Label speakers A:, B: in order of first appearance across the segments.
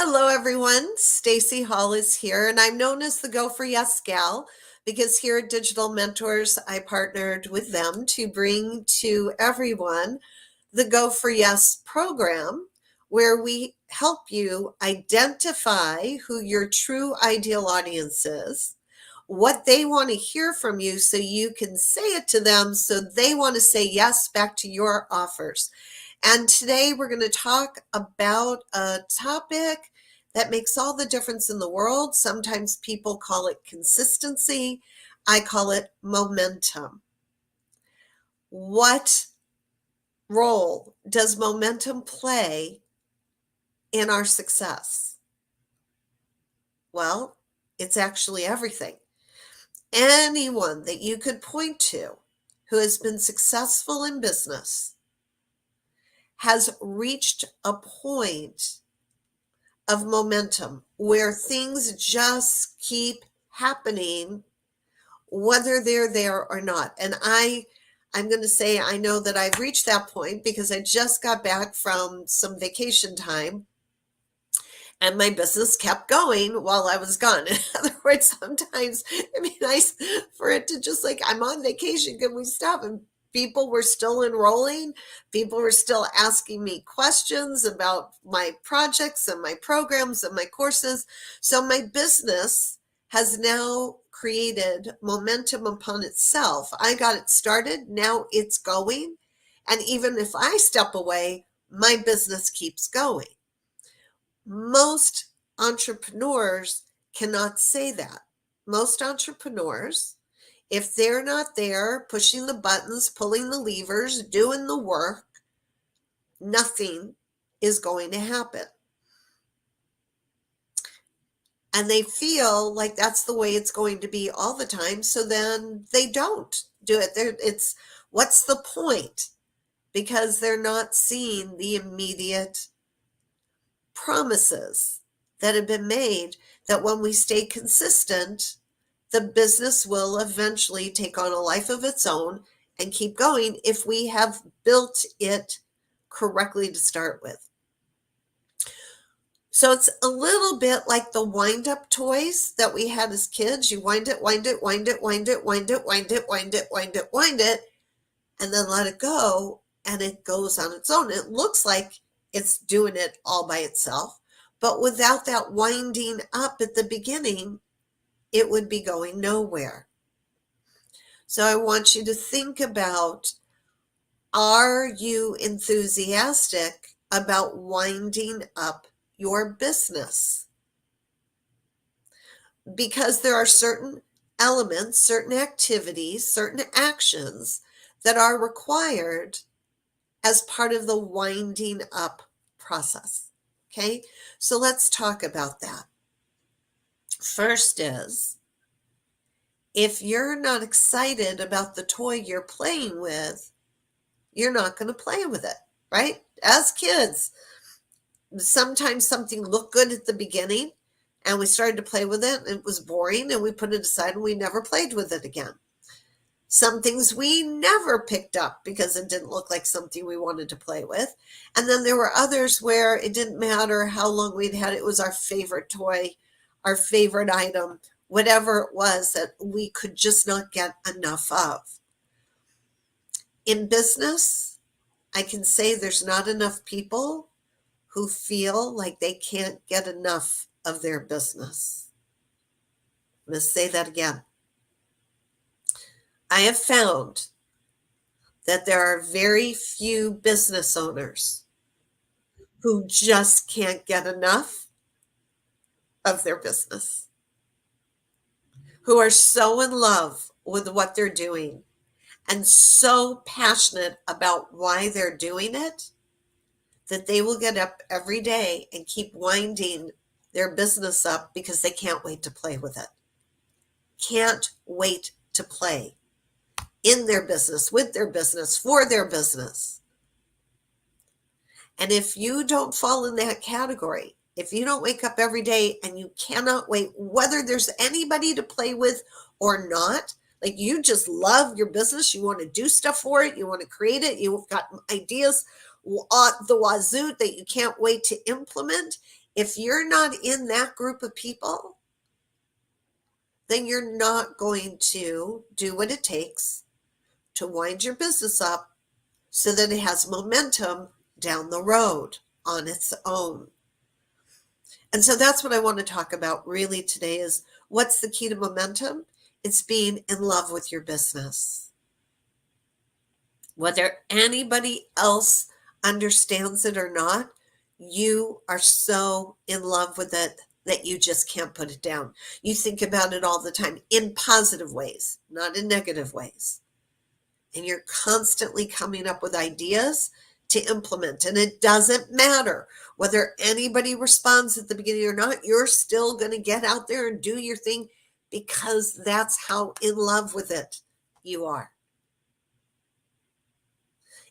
A: Hello, everyone. Stacey Hall is here, and I'm known as the Go for Yes gal because here at Digital Mentors, I partnered with them to bring to everyone the Go for Yes program, where we help you identify who your true ideal audience is, what they want to hear from you so you can say it to them so they want to say yes back to your offers. And today we're going to talk about a topic that makes all the difference in the world. Sometimes people call it consistency. I call it momentum. What role does momentum play in our success? Well, it's actually everything. Anyone that you could point to who has been successful in business has reached a point of momentum where things just keep happening, whether they're there or not. And I'm going to say I know that I've reached that point because I just got back from some vacation time and my business kept going while I was gone. In other words, sometimes it'd be nice for it to just like, I'm on vacation, can we stop? And people were still enrolling. People were still asking me questions about my projects and my programs and my courses. So my business has now created momentum upon itself. I got it started. Now it's going. And even if I step away, my business keeps going. Most entrepreneurs cannot say that. Most entrepreneurs, if they're not there pushing the buttons, pulling the levers, doing the work, nothing is going to happen. And they feel like that's the way it's going to be all the time. So then they don't do it. It's what's the point? Because they're not seeing the immediate promises that have been made that when we stay consistent, the business will eventually take on a life of its own and keep going if we have built it correctly to start with. So it's a little bit like the wind-up toys that we had as kids. You wind it, wind it, wind it, wind it, wind it, wind it, wind it, wind it, wind it, and then let it go, and it goes on its own. It looks like it's doing it all by itself, but without that winding up at the beginning, it would be going nowhere. So I want you to think about, are you enthusiastic about winding up your business? Because there are certain elements, certain activities, certain actions that are required as part of the winding up process. Okay, so let's talk about that. First is, if you're not excited about the toy you're playing with, you're not going to play with it, right? As kids, sometimes something looked good at the beginning and we started to play with it and it was boring and we put it aside and we never played with it again. Some things we never picked up because it didn't look like something we wanted to play with. And then there were others where it didn't matter how long we'd had it. It was our favorite toy, our favorite item, whatever it was that we could just not get enough of. In business, I can say there's not enough people who feel like they can't get enough of their business. I'm going to say that again. I have found that there are very few business owners who just can't get enough of their business, who are so in love with what they're doing and so passionate about why they're doing it that they will get up every day and keep winding their business up because they can't wait to play with it. Can't wait to play in their business, with their business, for their business. And if you don't fall in that category, if you don't wake up every day and you cannot wait, whether there's anybody to play with or not, like you just love your business, you want to do stuff for it, you want to create it, you've got ideas the wazoo that you can't wait to implement, If you're not in that group of people, then you're not going to do what it takes to wind your business up so that it has momentum down the road on its own. And so that's what I want to talk about really today is what's the key to momentum? It's being in love with your business. Whether anybody else understands it or not, you are so in love with it that you just can't put it down. You think about it all the time in positive ways, not in negative ways. And you're constantly coming up with ideas to implement. And it doesn't matter whether anybody responds at the beginning or not, you're still going to get out there and do your thing because that's how in love with it you are.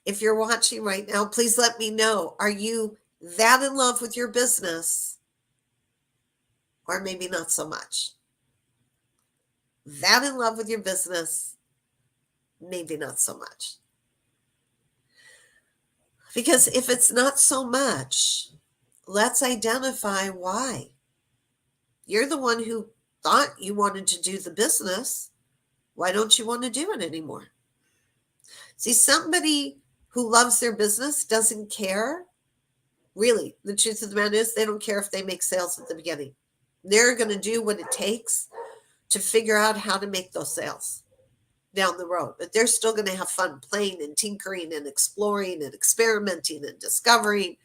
A: If you're watching right now, please let me know. Are you that in love with your business? Or maybe not so much. That in love with your business? Maybe not so much. Because if it's not so much, let's identify why. You're the one who thought you wanted to do the business. Why don't you want to do it anymore? See, somebody who loves their business doesn't care. Really, the truth of the matter is they don't care if they make sales at the beginning. They're going to do what it takes to figure out how to make those sales down the road. But they're still going to have fun playing and tinkering and exploring and experimenting and discovering,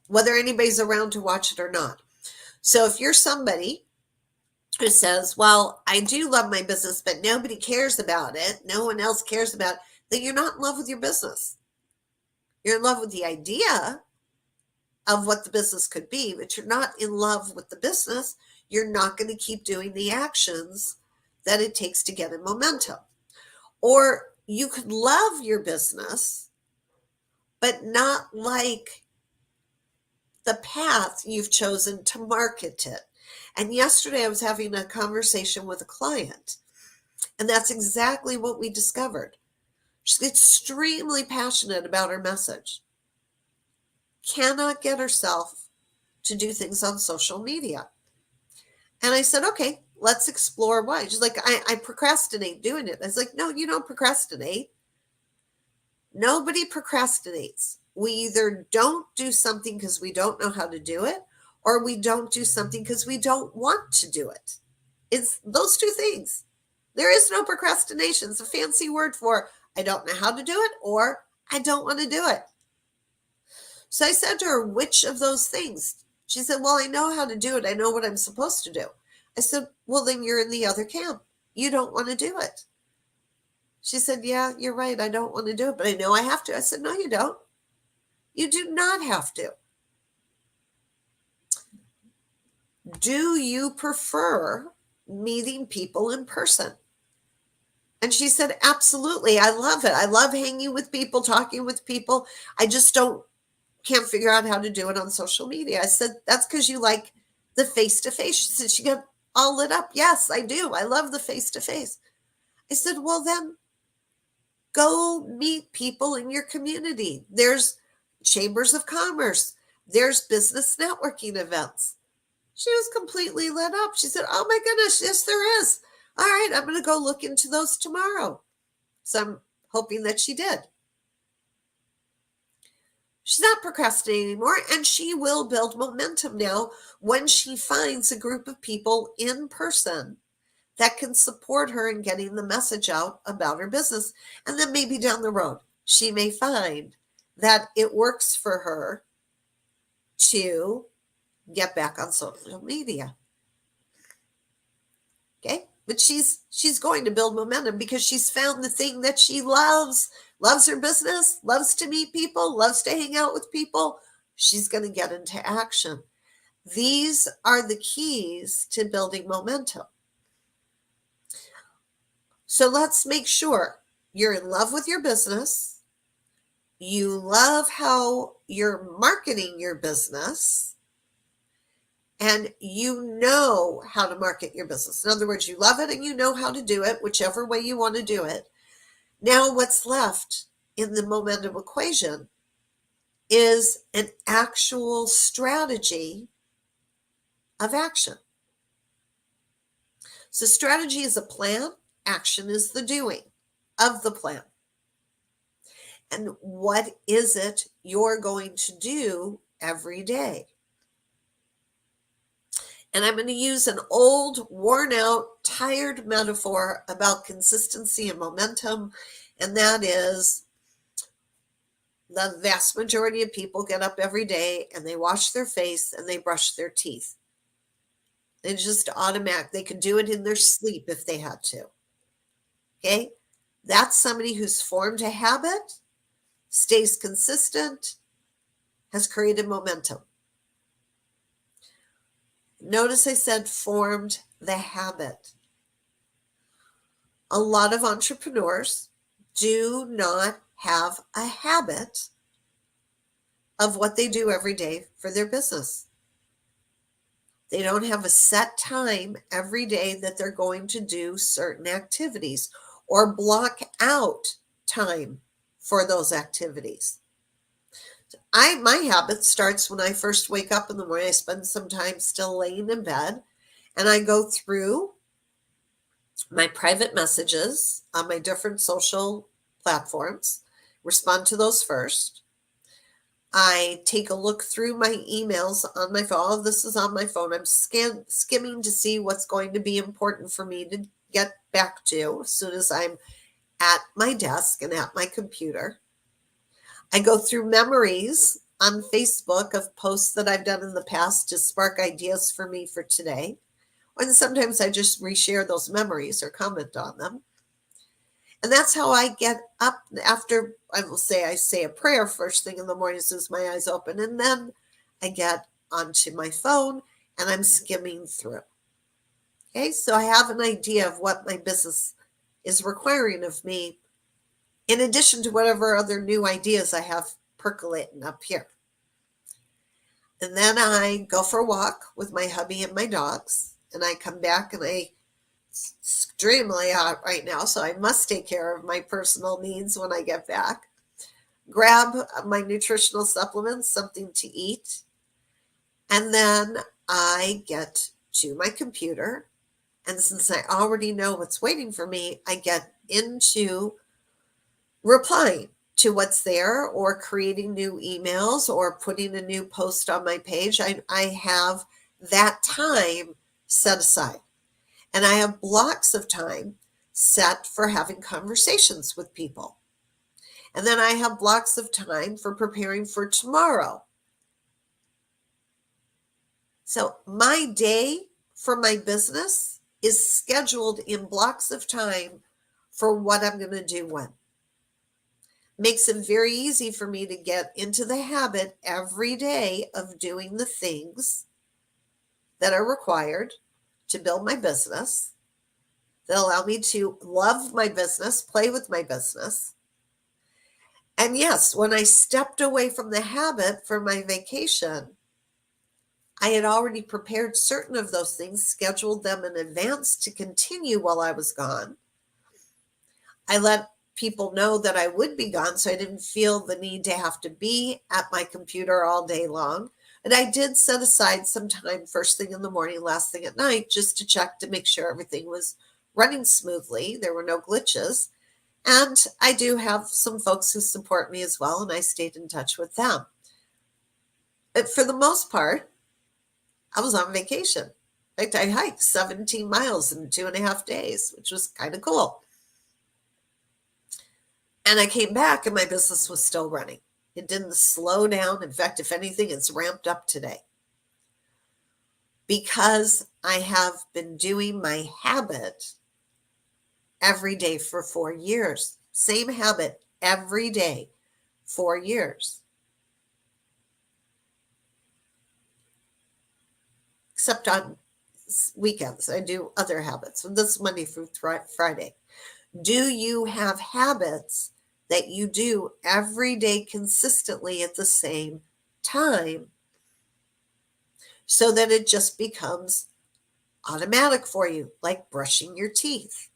A: whether anybody's around to watch it or not. So if you're somebody who says, well, I do love my business, but nobody cares about it, no one else cares about it, then you're not in love with your business. You're in love with the idea of what the business could be, but you're not in love with the business. You're not going to keep doing the actions that it takes to get in momentum. Or you could love your business, but not like the path you've chosen to market it. And yesterday I was having a conversation with a client, and that's exactly what we discovered. She's extremely passionate about her message. Cannot get herself to do things on social media. And I said, okay, let's explore why. She's like, I procrastinate doing it. I was like, no, you don't procrastinate. Nobody procrastinates. We either don't do something because we don't know how to do it, or we don't do something because we don't want to do it. It's those two things. There is no procrastination. It's a fancy word for I don't know how to do it or I don't want to do it. So I said to her, which of those things? She said, well, I know how to do it. I know what I'm supposed to do. I said, well, then you're in the other camp. You don't want to do it. She said, yeah, you're right. I don't want to do it, but I know I have to. I said, no, you don't. You do not have to. Do you prefer meeting people in person? And she said, absolutely. I love it. I love hanging with people, talking with people. I just can't figure out how to do it on social media. I said, that's because you like the face-to-face. She said, she got all lit up. Yes, I do. I love the face-to-face. I said, well, then go meet people in your community. There's chambers of commerce. There's business networking events. She was completely lit up. She said, oh my goodness, yes, there is. All right, I'm going to go look into those tomorrow. So I'm hoping that she did. She's not procrastinating anymore, and she will build momentum now when she finds a group of people in person that can support her in getting the message out about her business. And then maybe down the road, she may find that it works for her to get back on social media. Okay? But she's going to build momentum because she's found the thing that she loves her business, loves to meet people, loves to hang out with people. She's going to get into action. These are the keys to building momentum. So let's make sure you're in love with your business. You love how you're marketing your business. And you know how to market your business. In other words, you love it and you know how to do it, whichever way you want to do it. Now what's left in the momentum equation is an actual strategy of action. So strategy is a plan, action is the doing of the plan. And what is it you're going to do every day? And I'm going to use an old, worn out, tired metaphor about consistency and momentum. And that is the vast majority of people get up every day and they wash their face and they brush their teeth. They just automatic. They could do it in their sleep if they had to. Okay? That's somebody who's formed a habit, stays consistent, has created momentum. Notice I said formed the habit. A lot of entrepreneurs do not have a habit of what they do every day for their business. They don't have a set time every day that they're going to do certain activities or block out time for those activities. My habit starts when I first wake up in the morning. I spend some time still laying in bed and I go through my private messages on my different social platforms, respond to those first. I take a look through my emails on my phone. All of this is on my phone. I'm skimming to see what's going to be important for me to get back to as soon as I'm at my desk and at my computer. I go through memories on Facebook of posts that I've done in the past to spark ideas for me for today. And sometimes I just reshare those memories or comment on them. And that's how I get up after I say a prayer first thing in the morning as soon as my eyes open. And then I get onto my phone and I'm skimming through. Okay, so I have an idea of what my business is requiring of me, in addition to whatever other new ideas I have percolating up here. And then I go for a walk with my hubby and my dogs. And I come back and it's extremely hot right now, so I must take care of my personal needs when I get back. Grab my nutritional supplements, something to eat. And then I get to my computer. And since I already know what's waiting for me, I get into replying to what's there or creating new emails or putting a new post on my page. I have that time set aside. And I have blocks of time set for having conversations with people. And then I have blocks of time for preparing for tomorrow. So my day for my business is scheduled in blocks of time for what I'm going to do when. Makes it very easy for me to get into the habit every day of doing the things that are required to build my business, that allow me to love my business, play with my business. And yes, when I stepped away from the habit for my vacation, I had already prepared certain of those things, scheduled them in advance to continue while I was gone. I let people know that I would be gone, so I didn't feel the need to have to be at my computer all day long. And I did set aside some time first thing in the morning, last thing at night, just to check to make sure everything was running smoothly. There were no glitches. And I do have some folks who support me as well, and I stayed in touch with them. But for the most part, I was on vacation. In fact, I hiked 17 miles in 2.5 days, which was kind of cool. And I came back and my business was still running. It didn't slow down. In fact, if anything, it's ramped up today. Because I have been doing my habit every day for 4 years. Same habit every day, 4 years. Except on weekends, I do other habits. And this is Monday through Friday. Do you have habits that you do every day consistently at the same time so that it just becomes automatic for you, like brushing your teeth?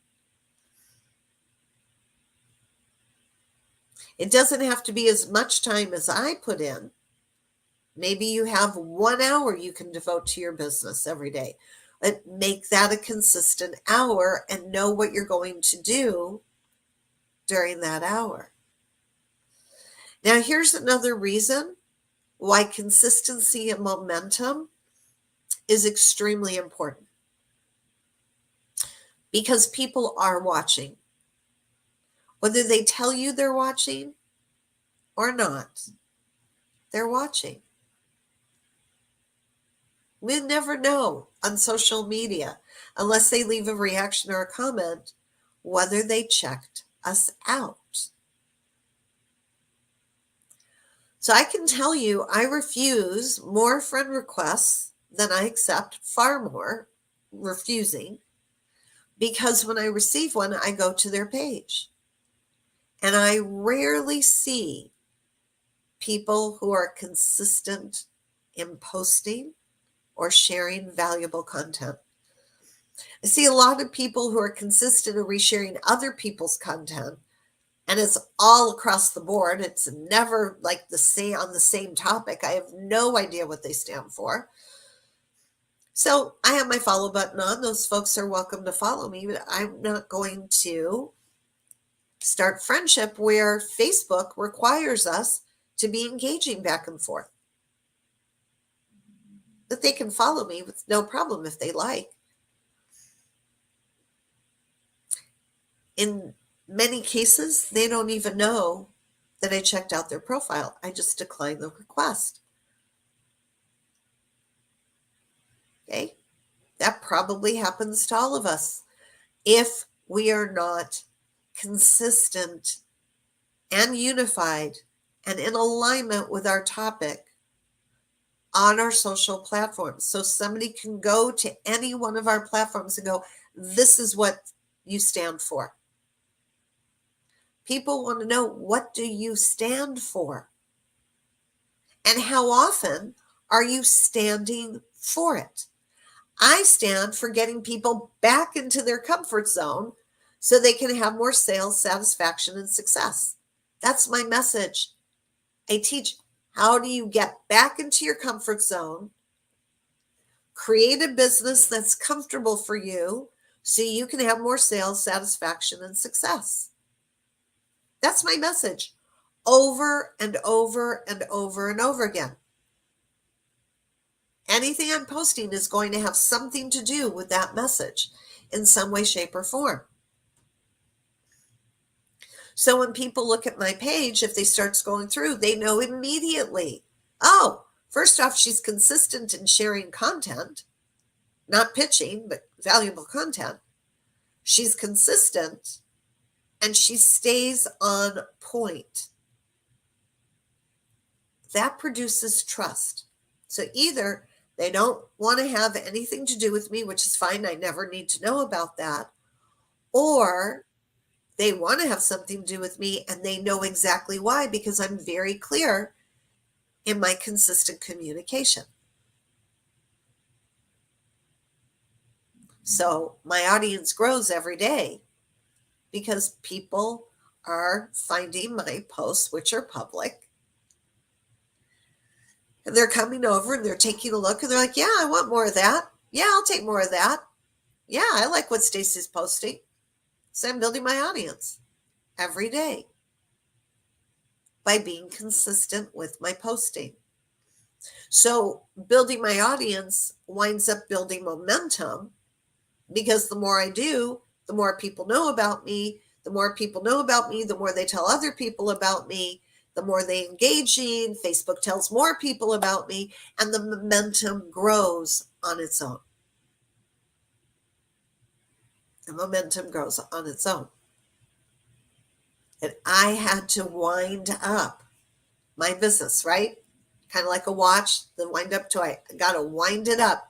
A: It doesn't have to be as much time as I put in. Maybe you have 1 hour you can devote to your business every day. But make that a consistent hour and know what you're going to do during that hour. Now, here's another reason why consistency and momentum is extremely important. Because people are watching. Whether they tell you they're watching or not, they're watching. We never know on social media, unless they leave a reaction or a comment, whether they checked us out. So I can tell you, I refuse more friend requests than I accept, far more refusing, because when I receive one, I go to their page. And I rarely see people who are consistent in posting or sharing valuable content. I see a lot of people who are consistent in resharing other people's content, and it's all across the board. It's never like the same on the same topic. I have no idea what they stand for. So I have my follow button on. Those folks are welcome to follow me, but I'm not going to start friendship where Facebook requires us to be engaging back and forth. But they can follow me with no problem if they like. In many cases, they don't even know that I checked out their profile. I just declined the request. Okay? That probably happens to all of us if we are not consistent and unified and in alignment with our topic on our social platforms. So somebody can go to any one of our platforms and go, this is what you stand for. People want to know, what do you stand for? And how often are you standing for it? I stand for getting people back into their comfort zone so they can have more sales, satisfaction, and success. That's my message. I teach, how do you get back into your comfort zone, create a business that's comfortable for you so you can have more sales, satisfaction, and success. That's my message over and over and over and over again. Anything I'm posting is going to have something to do with that message in some way, shape, or form. So when people look at my page, if they start scrolling through, they know immediately, oh, first off, she's consistent in sharing content, not pitching, but valuable content. She's consistent and she stays on point. That produces trust. So either they don't want to have anything to do with me, which is fine. I never need to know about that. Or they want to have something to do with me and they know exactly why, because I'm very clear in my consistent communication. So my audience grows every day because people are finding my posts, which are public, and they're coming over and they're taking a look and they're like, yeah, I want more of that. Yeah, I'll take more of that. Yeah, I like what Stacey's posting. So I'm building my audience every day by being consistent with my posting. So building my audience winds up building momentum, because the more I do, the more people know about me. The more people know about me, the more they tell other people about me, the more they engaging. Facebook tells more people about me, and the momentum grows on its own. The momentum grows on its own. And I had to wind up my business, right? Kind of like a watch, the wind up toy. I got to wind it up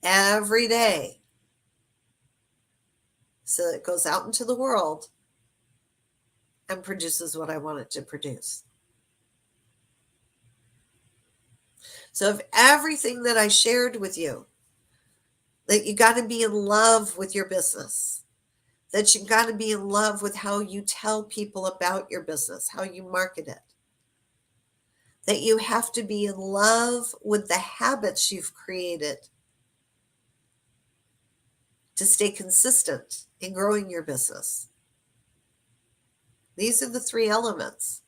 A: every day so it goes out into the world and produces what I want it to produce. So if everything that I shared with you, that you got to be in love with your business, that you got to be in love with how you tell people about your business, how you market it. That you have to be in love with the habits you've created to stay consistent in growing your business. These are the 3 elements.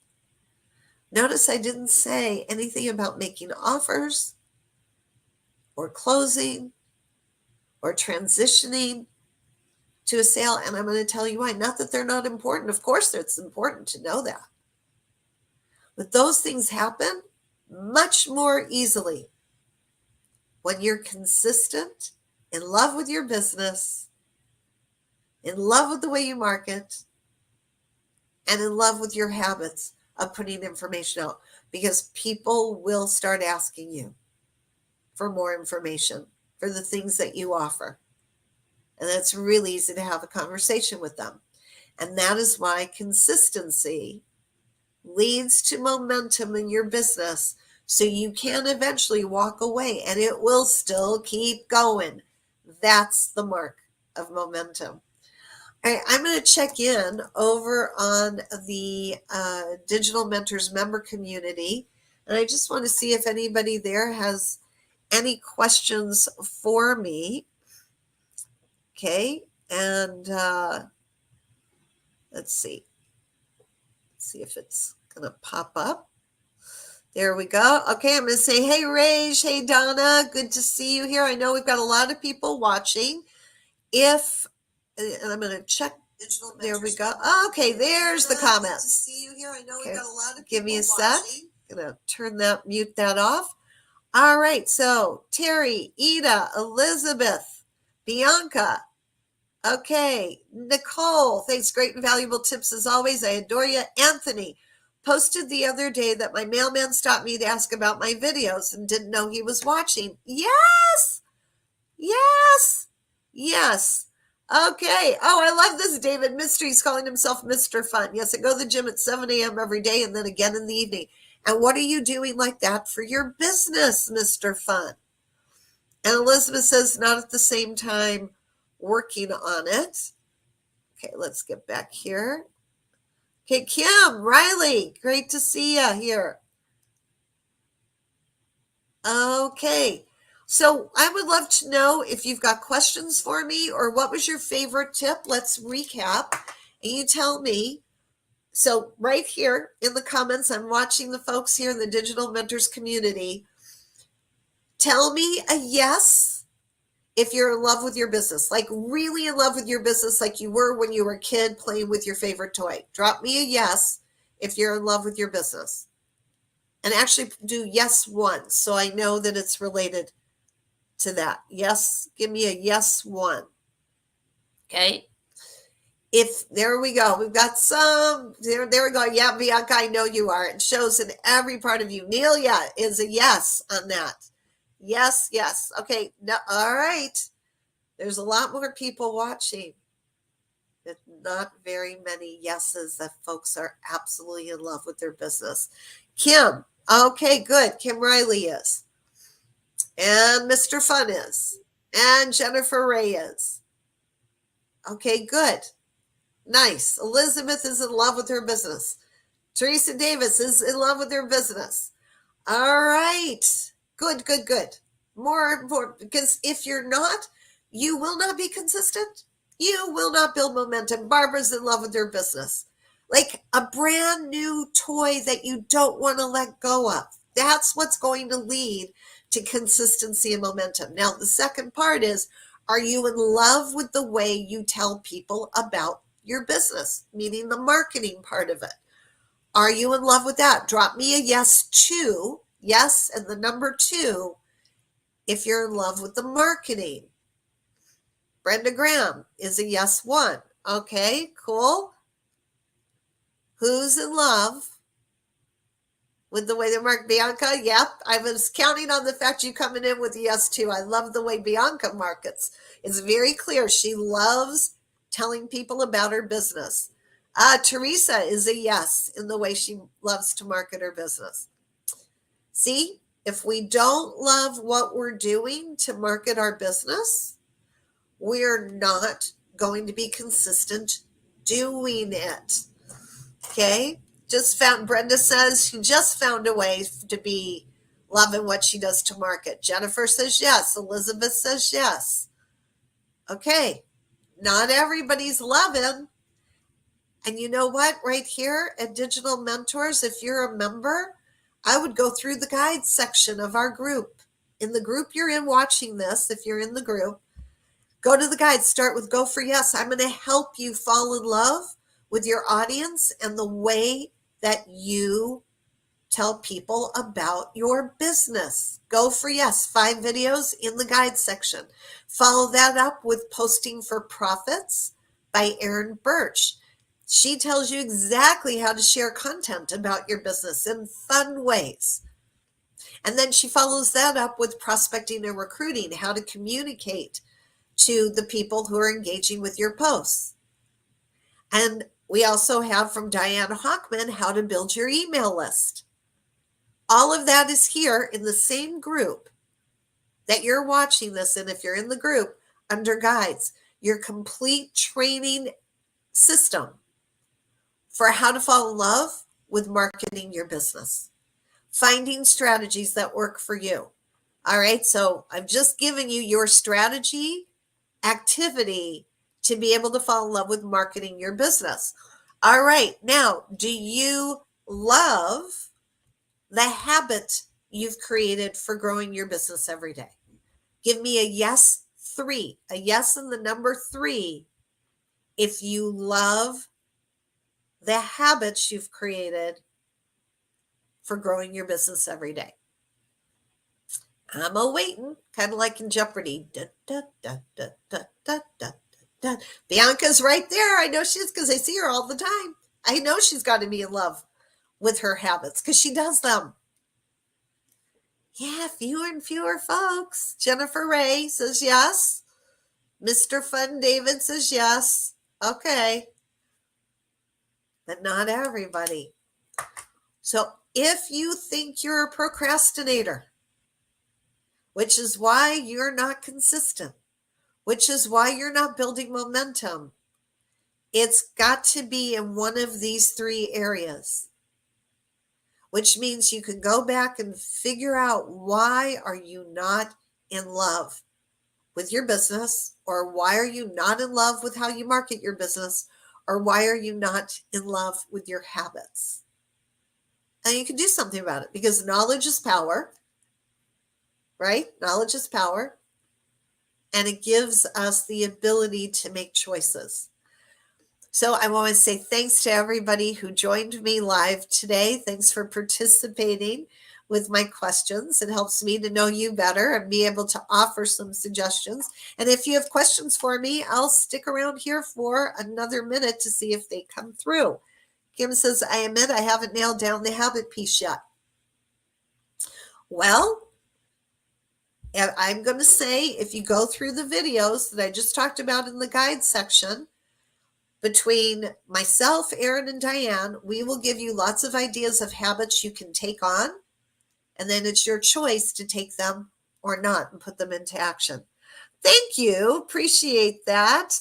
A: Notice I didn't say anything about making offers or closing or transitioning to a sale. And I'm going to tell you why. Not that they're not important. Of course, it's important to know that. But those things happen much more easily when you're consistent, in love with your business, in love with the way you market, and in love with your habits of putting information out, because people will start asking you for more information for the things that you offer. And it's really easy to have a conversation with them. And that is why consistency leads to momentum in your business, so you can eventually walk away and it will still keep going. That's the mark of momentum. All right, I'm going to check in over on the Digital Mentors member community, and I just want to see if anybody there has any questions for me. Okay, and let's see if it's going to pop up. There we go. Okay, I'm going to say, hey, Raj, hey, Donna, good to see you here. I know we've got a lot of people watching. And I'm going to check. There we go. Okay, there's the comments. Good to see you here. I know we've got a lot of people. Give me a sec. I'm going to mute that off. All right, so Terry, Ida, Elizabeth, Bianca. Okay, Nicole, thanks. Great and valuable tips as always. I adore you. Anthony posted the other day that my mailman stopped me to ask about my videos and didn't know he was watching. Yes. Okay. Oh, I love this. David Mystery's calling himself Mr. Fun. Yes, I go to the gym at 7 a.m. every day and then again in the evening. And what are you doing like that for your business, Mr. Fun? And Elizabeth says, not at the same time working on it. Okay, let's get back here. Okay, Kim, Riley, great to see you here. Okay, so I would love to know if you've got questions for me or what was your favorite tip. Let's recap and you tell me. So right here in the comments, I'm watching the folks here in the Digital Mentors community. Tell me a yes if you're in love with your business, like really in love with your business, like you were when you were a kid playing with your favorite toy. Drop me a yes if you're in love with your business. And actually do yes once, so I know that it's related to that. Yes, give me a yes one. Okay. There we go. We've got some, there we go. Yeah, Bianca, I know you are. It shows in every part of you. Nelia is a yes on that. Yes. Okay. No, all right. There's a lot more people watching. Not very many yeses that folks are absolutely in love with their business. Kim, okay, good. Kim Riley is. And Mr. Fun is. And Jennifer Ray is. Okay, good. Nice. Elizabeth is in love with her business. Teresa Davis is in love with her business. All right. Good. More important, because if you're not, you will not be consistent. You will not build momentum. Barbara's in love with her business. Like a brand new toy that you don't want to let go of. That's what's going to lead to consistency and momentum. Now, the second part is, are you in love with the way you tell people about your business, meaning the marketing part of it? Are you in love with that? Drop me a yes 2. Yes, and the number 2 if you're in love with the marketing. Brenda Graham is a yes 1. Okay, cool. Who's in love with the way they market? Bianca, yep. I was counting on the fact you coming in with a yes 2. I love the way Bianca markets. It's very clear. She loves telling people about her business. Teresa is a yes in the way she loves to market her business. See, if we don't love what we're doing to market our business, we're not going to be consistent doing it. Okay? Brenda says she just found a way to be loving what she does to market. Jennifer says yes. Elizabeth says yes. Okay. Not everybody's loving. And you know what? Right here at Digital Mentors, if you're a member, I would go through the guides section of our group. In the group you're in watching this, if you're in the group, go to the guides. Start with Go for Yes. I'm going to help you fall in love with your audience and the way that you tell people about your business. Go for Yes. 5 videos in the guide section. Follow that up with Posting for Profits by Erin Birch. She tells you exactly how to share content about your business in fun ways. And then she follows that up with Prospecting and Recruiting, how to communicate to the people who are engaging with your posts. And we also have from Diane Hochman, how to build your email list. All of that is here in the same group that you're watching this in. If you're in the group under guides, your complete training system for how to fall in love with marketing your business, finding strategies that work for you. All right. So I've just given you your strategy activity to be able to fall in love with marketing your business. All right. Now, do you love the habit you've created for growing your business every day? Give me a yes 3, a yes and the number 3 if you love the habits you've created for growing your business every day. I'm waiting, kind of like in Jeopardy. Da, da, da, da, da, da, da, da. Bianca's right there. I know she is because I see her all the time. I know she's got to be in love with her habits because she does them. Yeah, fewer and fewer folks. Jennifer Ray says yes. Mr. Fun David says yes. Okay. But not everybody. So if you think you're a procrastinator, which is why you're not consistent, which is why you're not building momentum, it's got to be in one of these 3 areas, which means you can go back and figure out, why are you not in love with your business, or why are you not in love with how you market your business, or why are you not in love with your habits? And you can do something about it, because knowledge is power, right? Knowledge is power, and it gives us the ability to make choices. So I want to say thanks to everybody who joined me live today. Thanks for participating with my questions. It helps me to know you better and be able to offer some suggestions. And if you have questions for me, I'll stick around here for another minute to see if they come through. Kim says, I admit I haven't nailed down the habit piece yet. Well, I'm going to say, if you go through the videos that I just talked about in the guide section, between myself, Erin, and Diane, we will give you lots of ideas of habits you can take on, and then it's your choice to take them or not and put them into action. Thank you. Appreciate that.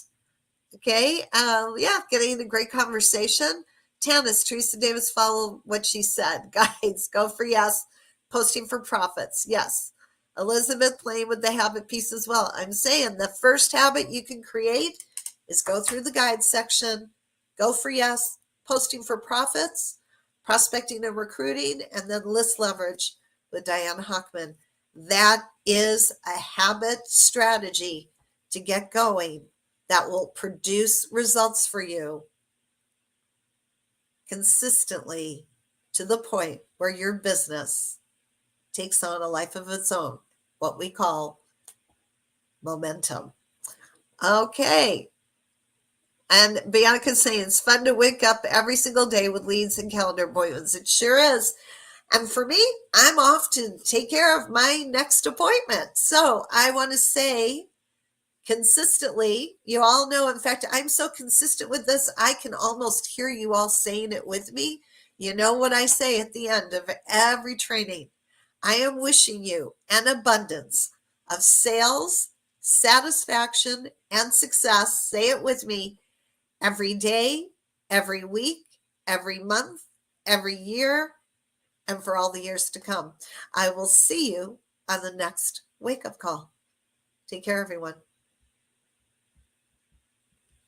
A: Okay. Yeah, getting a great conversation. Tanis, Teresa Davis, follow what she said. Guys, go for yes. Posting for profits. Yes. Elizabeth, playing with the habit piece as well. I'm saying the first habit you can create is go through the guide section, go for yes, posting for profits, prospecting and recruiting, and then list leverage with Diane Hochman. That is a habit strategy to get going that will produce results for you consistently to the point where your business takes on a life of its own, what we call momentum. Okay. And Bianca's saying it's fun to wake up every single day with leads and calendar appointments. It sure is. And for me, I'm off to take care of my next appointment. So I want to say consistently, you all know, in fact, I'm so consistent with this, I can almost hear you all saying it with me. You know what I say at the end of every training? I am wishing you an abundance of sales, satisfaction, and success. Say it with me: every day, every week, every month, every year, and for all the years to come. I will see you on the next wake up call. Take care, everyone.